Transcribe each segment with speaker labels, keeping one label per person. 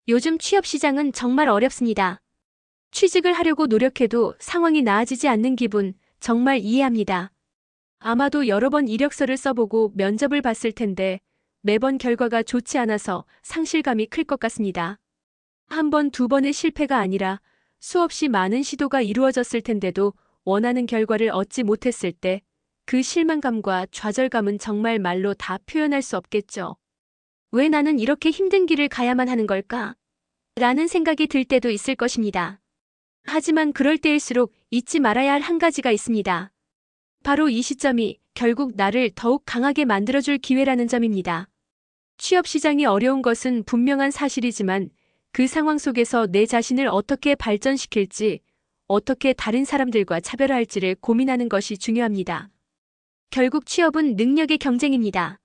Speaker 1: 요즘 취업 시장은 정말 어렵습니다. 취직을 하려고 노력해도 상황이 나아지지 않는 기분 정말 이해합니다. 아마도 여러 번 이력서를 써보고 면접을 봤을 텐데 매번 결과가 좋지 않아서 상실감이 클 것 같습니다. 한 번, 두 번의 실패가 아니라 수없이 많은 시도가 이루어졌을 텐데도 원하는 결과를 얻지 못했을 때 그 실망감과 좌절감은 정말 말로 다 표현할 수 없겠죠. 왜 나는 이렇게 힘든 길을 가야만 하는 걸까? 라는 생각이 들 때도 있을 것입니다. 하지만 그럴 때일수록 잊지 말아야 할 한 가지가 있습니다. 바로 이 시점이 결국 나를 더욱 강하게 만들어줄 기회라는 점입니다. 취업 시장이 어려운 것은 분명한 사실이지만 그 상황 속에서 내 자신을 어떻게 발전시킬지, 어떻게 다른 사람들과 차별화할지를 고민하는 것이 중요합니다. 결국 취업은 능력의 경쟁입니다.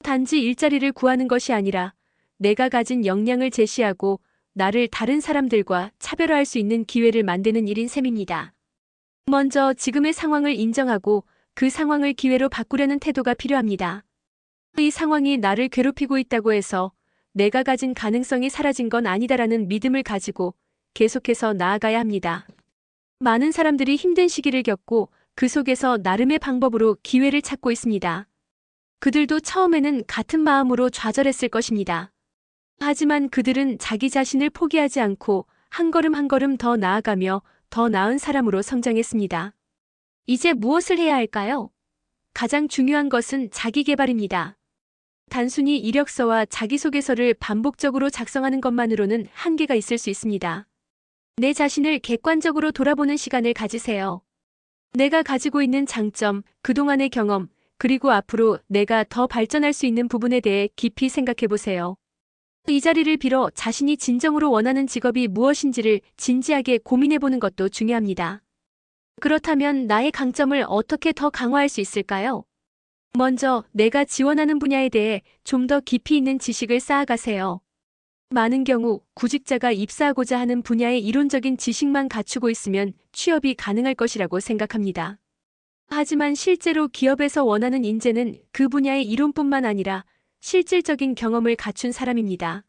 Speaker 1: 단지 일자리를 구하는 것이 아니라 내가 가진 역량을 제시하고 나를 다른 사람들과 차별화할 수 있는 기회를 만드는 일인 셈입니다. 먼저 지금의 상황을 인정하고 그 상황을 기회로 바꾸려는 태도가 필요합니다. 이 상황이 나를 괴롭히고 있다고 해서 내가 가진 가능성이 사라진 건 아니다라는 믿음을 가지고 계속해서 나아가야 합니다. 많은 사람들이 힘든 시기를 겪고 그 속에서 나름의 방법으로 기회를 찾고 있습니다. 그들도 처음에는 같은 마음으로 좌절했을 것입니다. 하지만 그들은 자기 자신을 포기하지 않고 한 걸음 한 걸음 더 나아가며 더 나은 사람으로 성장했습니다. 이제 무엇을 해야 할까요? 가장 중요한 것은 자기 개발입니다. 단순히 이력서와 자기소개서를 반복적으로 작성하는 것만으로는 한계가 있을 수 있습니다. 내 자신을 객관적으로 돌아보는 시간을 가지세요. 내가 가지고 있는 장점, 그동안의 경험, 그리고 앞으로 내가 더 발전할 수 있는 부분에 대해 깊이 생각해 보세요. 이 자리를 빌어 자신이 진정으로 원하는 직업이 무엇인지를 진지하게 고민해 보는 것도 중요합니다. 그렇다면 나의 강점을 어떻게 더 강화할 수 있을까요? 먼저 내가 지원하는 분야에 대해 좀 더 깊이 있는 지식을 쌓아가세요. 많은 경우 구직자가 입사하고자 하는 분야의 이론적인 지식만 갖추고 있으면 취업이 가능할 것이라고 생각합니다. 하지만 실제로 기업에서 원하는 인재는 그 분야의 이론뿐만 아니라 실질적인 경험을 갖춘 사람입니다.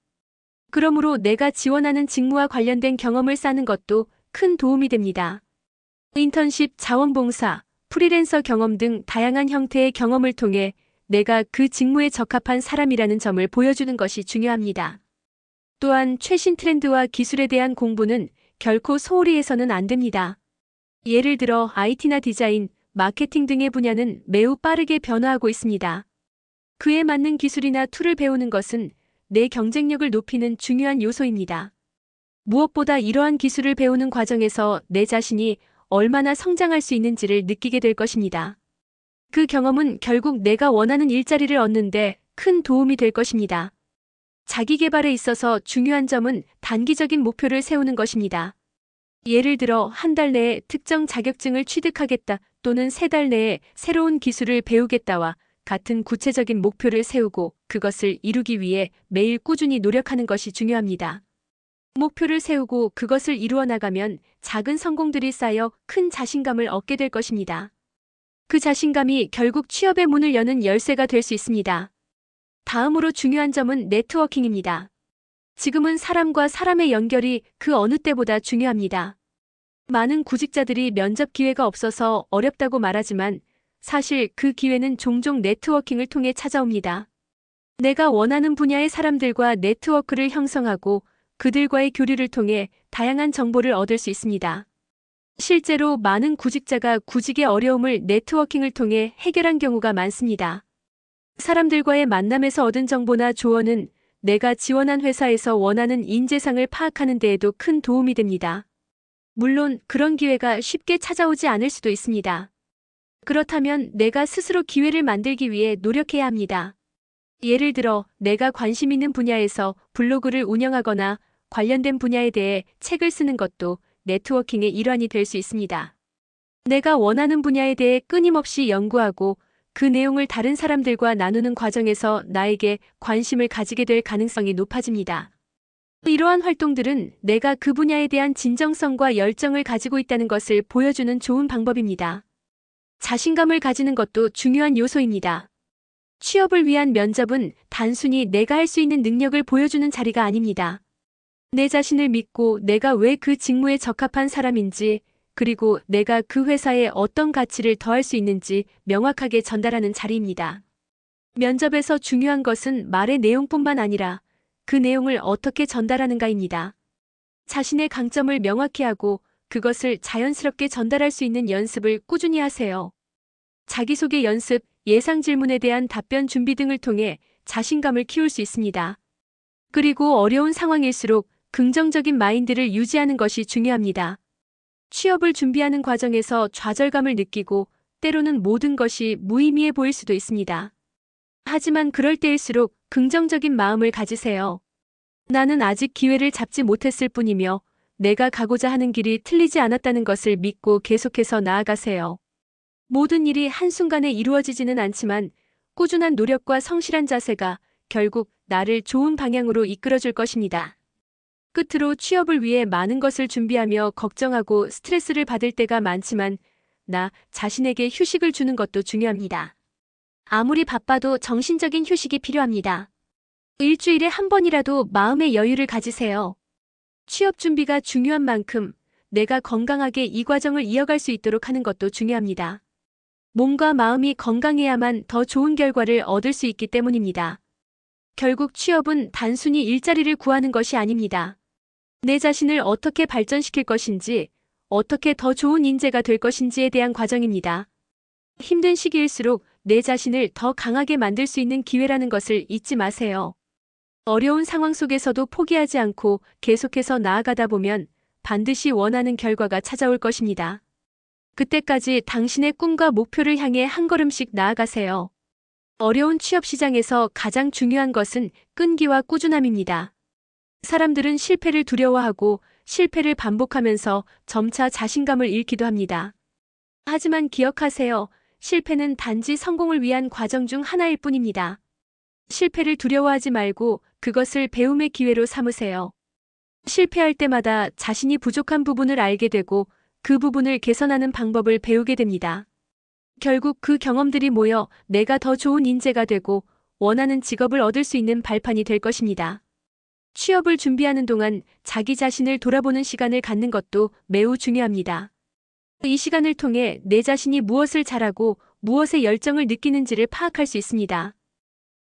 Speaker 1: 그러므로 내가 지원하는 직무와 관련된 경험을 쌓는 것도 큰 도움이 됩니다. 인턴십, 자원봉사, 프리랜서 경험 등 다양한 형태의 경험을 통해 내가 그 직무에 적합한 사람이라는 점을 보여주는 것이 중요합니다. 또한 최신 트렌드와 기술에 대한 공부는 결코 소홀히 해서는 안 됩니다. 예를 들어 IT나 디자인, 마케팅 등의 분야는 매우 빠르게 변화하고 있습니다. 그에 맞는 기술이나 툴을 배우는 것은 내 경쟁력을 높이는 중요한 요소입니다. 무엇보다 이러한 기술을 배우는 과정에서 내 자신이 얼마나 성장할 수 있는지를 느끼게 될 것입니다. 그 경험은 결국 내가 원하는 일자리를 얻는데 큰 도움이 될 것입니다. 자기 개발에 있어서 중요한 점은 단기적인 목표를 세우는 것입니다. 예를 들어 한 달 내에 특정 자격증을 취득하겠다 또는 세 달 내에 새로운 기술을 배우겠다와 같은 구체적인 목표를 세우고 그것을 이루기 위해 매일 꾸준히 노력하는 것이 중요합니다. 목표를 세우고 그것을 이루어 나가면 작은 성공들이 쌓여 큰 자신감을 얻게 될 것입니다. 그 자신감이 결국 취업의 문을 여는 열쇠가 될 수 있습니다. 다음으로 중요한 점은 네트워킹입니다. 지금은 사람과 사람의 연결이 그 어느 때보다 중요합니다. 많은 구직자들이 면접 기회가 없어서 어렵다고 말하지만 사실 그 기회는 종종 네트워킹을 통해 찾아옵니다. 내가 원하는 분야의 사람들과 네트워크를 형성하고 그들과의 교류를 통해 다양한 정보를 얻을 수 있습니다. 실제로 많은 구직자가 구직의 어려움을 네트워킹을 통해 해결한 경우가 많습니다. 사람들과의 만남에서 얻은 정보나 조언은 내가 지원한 회사에서 원하는 인재상을 파악하는 데에도 큰 도움이 됩니다. 물론 그런 기회가 쉽게 찾아오지 않을 수도 있습니다. 그렇다면 내가 스스로 기회를 만들기 위해 노력해야 합니다. 예를 들어 내가 관심 있는 분야에서 블로그를 운영하거나 관련된 분야에 대해 책을 쓰는 것도 네트워킹의 일환이 될 수 있습니다. 내가 원하는 분야에 대해 끊임없이 연구하고 그 내용을 다른 사람들과 나누는 과정에서 나에게 관심을 가지게 될 가능성이 높아집니다. 이러한 활동들은 내가 그 분야에 대한 진정성과 열정을 가지고 있다는 것을 보여주는 좋은 방법입니다. 자신감을 가지는 것도 중요한 요소입니다. 취업을 위한 면접은 단순히 내가 할 수 있는 능력을 보여주는 자리가 아닙니다. 내 자신을 믿고 내가 왜 그 직무에 적합한 사람인지, 그리고 내가 그 회사에 어떤 가치를 더할 수 있는지 명확하게 전달하는 자리입니다. 면접에서 중요한 것은 말의 내용뿐만 아니라 그 내용을 어떻게 전달하는가입니다. 자신의 강점을 명확히 하고 그것을 자연스럽게 전달할 수 있는 연습을 꾸준히 하세요. 자기소개 연습, 예상 질문에 대한 답변 준비 등을 통해 자신감을 키울 수 있습니다. 그리고 어려운 상황일수록 긍정적인 마인드를 유지하는 것이 중요합니다. 취업을 준비하는 과정에서 좌절감을 느끼고 때로는 모든 것이 무의미해 보일 수도 있습니다. 하지만 그럴 때일수록 긍정적인 마음을 가지세요. 나는 아직 기회를 잡지 못했을 뿐이며 내가 가고자 하는 길이 틀리지 않았다는 것을 믿고 계속해서 나아가세요. 모든 일이 한순간에 이루어지지는 않지만 꾸준한 노력과 성실한 자세가 결국 나를 좋은 방향으로 이끌어줄 것입니다. 끝으로 취업을 위해 많은 것을 준비하며 걱정하고 스트레스를 받을 때가 많지만 나 자신에게 휴식을 주는 것도 중요합니다. 아무리 바빠도 정신적인 휴식이 필요합니다. 일주일에 한 번이라도 마음의 여유를 가지세요. 취업 준비가 중요한 만큼 내가 건강하게 이 과정을 이어갈 수 있도록 하는 것도 중요합니다. 몸과 마음이 건강해야만 더 좋은 결과를 얻을 수 있기 때문입니다. 결국 취업은 단순히 일자리를 구하는 것이 아닙니다. 내 자신을 어떻게 발전시킬 것인지, 어떻게 더 좋은 인재가 될 것인지에 대한 과정입니다. 힘든 시기일수록 내 자신을 더 강하게 만들 수 있는 기회라는 것을 잊지 마세요. 어려운 상황 속에서도 포기하지 않고 계속해서 나아가다 보면 반드시 원하는 결과가 찾아올 것입니다. 그때까지 당신의 꿈과 목표를 향해 한 걸음씩 나아가세요. 어려운 취업 시장에서 가장 중요한 것은 끈기와 꾸준함입니다. 사람들은 실패를 두려워하고 실패를 반복하면서 점차 자신감을 잃기도 합니다. 하지만 기억하세요. 실패는 단지 성공을 위한 과정 중 하나일 뿐입니다. 실패를 두려워하지 말고 그것을 배움의 기회로 삼으세요. 실패할 때마다 자신이 부족한 부분을 알게 되고 그 부분을 개선하는 방법을 배우게 됩니다. 결국 그 경험들이 모여 내가 더 좋은 인재가 되고 원하는 직업을 얻을 수 있는 발판이 될 것입니다. 취업을 준비하는 동안 자기 자신을 돌아보는 시간을 갖는 것도 매우 중요합니다. 이 시간을 통해 내 자신이 무엇을 잘하고 무엇에 열정을 느끼는지를 파악할 수 있습니다.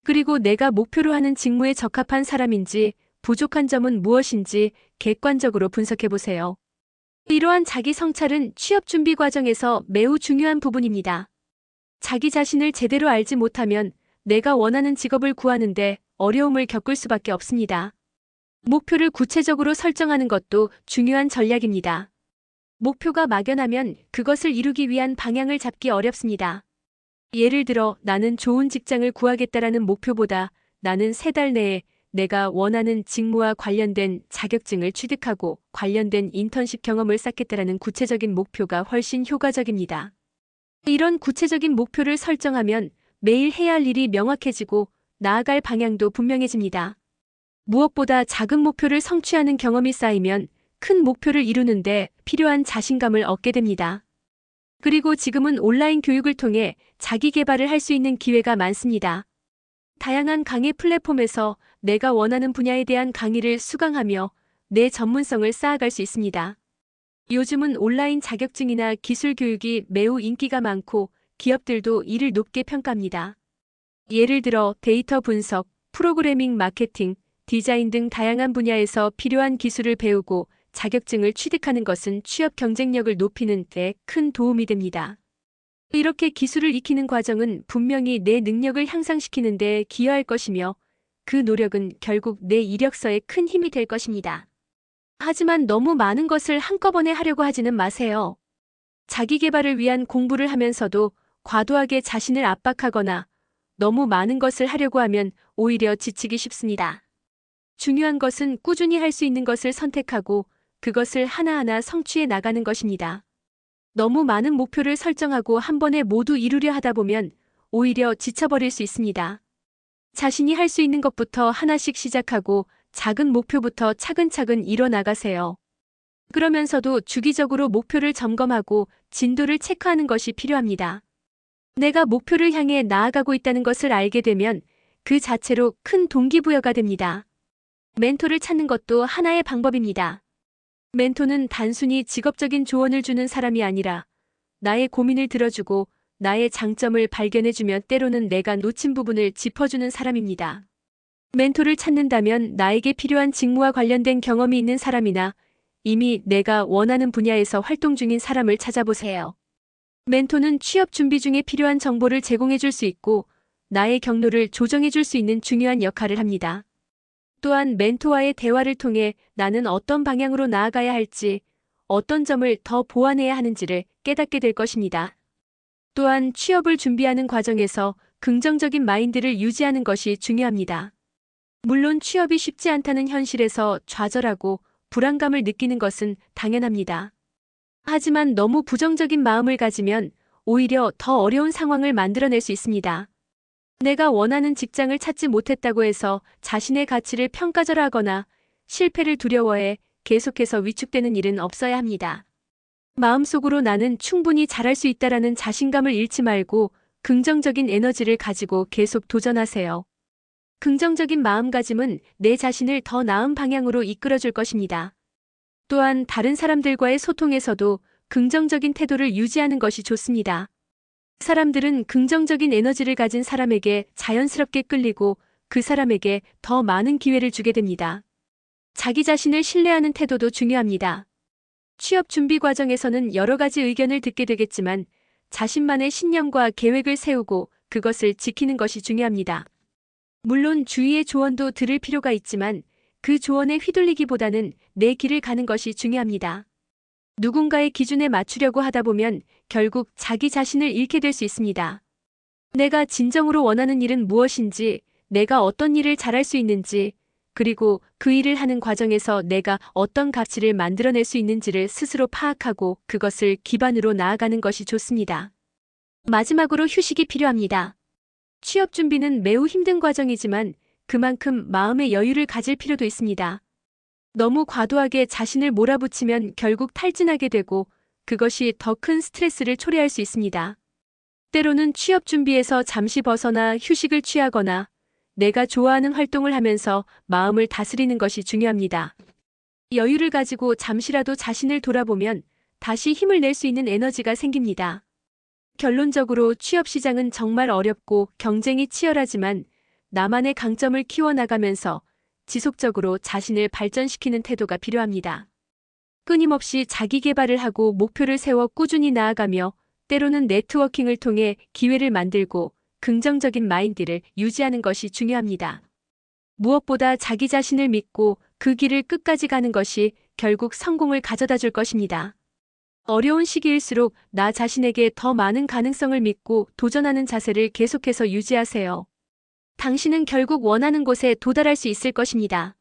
Speaker 1: 그리고 내가 목표로 하는 직무에 적합한 사람인지, 부족한 점은 무엇인지 객관적으로 분석해보세요. 이러한 자기 성찰은 취업 준비 과정에서 매우 중요한 부분입니다. 자기 자신을 제대로 알지 못하면 내가 원하는 직업을 구하는데 어려움을 겪을 수밖에 없습니다. 목표를 구체적으로 설정하는 것도 중요한 전략입니다. 목표가 막연하면 그것을 이루기 위한 방향을 잡기 어렵습니다. 예를 들어 나는 좋은 직장을 구하겠다라는 목표보다 나는 3달 내에 내가 원하는 직무와 관련된 자격증을 취득하고 관련된 인턴십 경험을 쌓겠다라는 구체적인 목표가 훨씬 효과적입니다. 이런 구체적인 목표를 설정하면 매일 해야 할 일이 명확해지고 나아갈 방향도 분명해집니다. 무엇보다 작은 목표를 성취하는 경험이 쌓이면 큰 목표를 이루는데 필요한 자신감을 얻게 됩니다. 그리고 지금은 온라인 교육을 통해 자기 개발을 할 수 있는 기회가 많습니다. 다양한 강의 플랫폼에서 내가 원하는 분야에 대한 강의를 수강하며 내 전문성을 쌓아갈 수 있습니다. 요즘은 온라인 자격증이나 기술 교육이 매우 인기가 많고 기업들도 이를 높게 평가합니다. 예를 들어 데이터 분석, 프로그래밍, 마케팅, 디자인 등 다양한 분야에서 필요한 기술을 배우고 자격증을 취득하는 것은 취업 경쟁력을 높이는 데 큰 도움이 됩니다. 이렇게 기술을 익히는 과정은 분명히 내 능력을 향상시키는 데 기여할 것이며 그 노력은 결국 내 이력서에 큰 힘이 될 것입니다. 하지만 너무 많은 것을 한꺼번에 하려고 하지는 마세요. 자기 개발을 위한 공부를 하면서도 과도하게 자신을 압박하거나 너무 많은 것을 하려고 하면 오히려 지치기 쉽습니다. 중요한 것은 꾸준히 할 수 있는 것을 선택하고 그것을 하나하나 성취해 나가는 것입니다. 너무 많은 목표를 설정하고 한 번에 모두 이루려 하다 보면 오히려 지쳐버릴 수 있습니다. 자신이 할 수 있는 것부터 하나씩 시작하고 작은 목표부터 차근차근 이뤄 나가세요. 그러면서도 주기적으로 목표를 점검하고 진도를 체크하는 것이 필요합니다. 내가 목표를 향해 나아가고 있다는 것을 알게 되면 그 자체로 큰 동기부여가 됩니다. 멘토를 찾는 것도 하나의 방법입니다. 멘토는 단순히 직업적인 조언을 주는 사람이 아니라 나의 고민을 들어주고 나의 장점을 발견해주며 때로는 내가 놓친 부분을 짚어주는 사람입니다. 멘토를 찾는다면 나에게 필요한 직무와 관련된 경험이 있는 사람이나 이미 내가 원하는 분야에서 활동 중인 사람을 찾아보세요. 멘토는 취업 준비 중에 필요한 정보를 제공해 줄 수 있고 나의 경로를 조정해 줄 수 있는 중요한 역할을 합니다. 또한 멘토와의 대화를 통해 나는 어떤 방향으로 나아가야 할지, 어떤 점을 더 보완해야 하는지를 깨닫게 될 것입니다. 또한 취업을 준비하는 과정에서 긍정적인 마인드를 유지하는 것이 중요합니다. 물론 취업이 쉽지 않다는 현실에서 좌절하고 불안감을 느끼는 것은 당연합니다. 하지만 너무 부정적인 마음을 가지면 오히려 더 어려운 상황을 만들어낼 수 있습니다. 내가 원하는 직장을 찾지 못했다고 해서 자신의 가치를 평가절하하거나 실패를 두려워해 계속해서 위축되는 일은 없어야 합니다. 마음속으로 나는 충분히 잘할 수 있다라는 자신감을 잃지 말고 긍정적인 에너지를 가지고 계속 도전하세요. 긍정적인 마음가짐은 내 자신을 더 나은 방향으로 이끌어줄 것입니다. 또한 다른 사람들과의 소통에서도 긍정적인 태도를 유지하는 것이 좋습니다. 사람들은 긍정적인 에너지를 가진 사람에게 자연스럽게 끌리고 그 사람에게 더 많은 기회를 주게 됩니다. 자기 자신을 신뢰하는 태도도 중요합니다. 취업 준비 과정에서는 여러 가지 의견을 듣게 되겠지만 자신만의 신념과 계획을 세우고 그것을 지키는 것이 중요합니다. 물론 주위의 조언도 들을 필요가 있지만 그 조언에 휘둘리기보다는 내 길을 가는 것이 중요합니다. 누군가의 기준에 맞추려고 하다 보면 결국 자기 자신을 잃게 될 수 있습니다. 내가 진정으로 원하는 일은 무엇인지, 내가 어떤 일을 잘할 수 있는지, 그리고 그 일을 하는 과정에서 내가 어떤 가치를 만들어낼 수 있는지를 스스로 파악하고 그것을 기반으로 나아가는 것이 좋습니다. 마지막으로 휴식이 필요합니다. 취업 준비는 매우 힘든 과정이지만 그만큼 마음의 여유를 가질 필요도 있습니다. 너무 과도하게 자신을 몰아붙이면 결국 탈진하게 되고 그것이 더 큰 스트레스를 초래할 수 있습니다. 때로는 취업 준비에서 잠시 벗어나 휴식을 취하거나 내가 좋아하는 활동을 하면서 마음을 다스리는 것이 중요합니다. 여유를 가지고 잠시라도 자신을 돌아보면 다시 힘을 낼 수 있는 에너지가 생깁니다. 결론적으로 취업 시장은 정말 어렵고 경쟁이 치열하지만 나만의 강점을 키워나가면서 지속적으로 자신을 발전시키는 태도가 필요합니다. 끊임없이 자기 개발을 하고 목표를 세워 꾸준히 나아가며 때로는 네트워킹을 통해 기회를 만들고 긍정적인 마인드를 유지하는 것이 중요합니다. 무엇보다 자기 자신을 믿고 그 길을 끝까지 가는 것이 결국 성공을 가져다 줄 것입니다. 어려운 시기일수록 나 자신에게 더 많은 가능성을 믿고 도전하는 자세를 계속해서 유지하세요. 당신은 결국 원하는 곳에 도달할 수 있을 것입니다.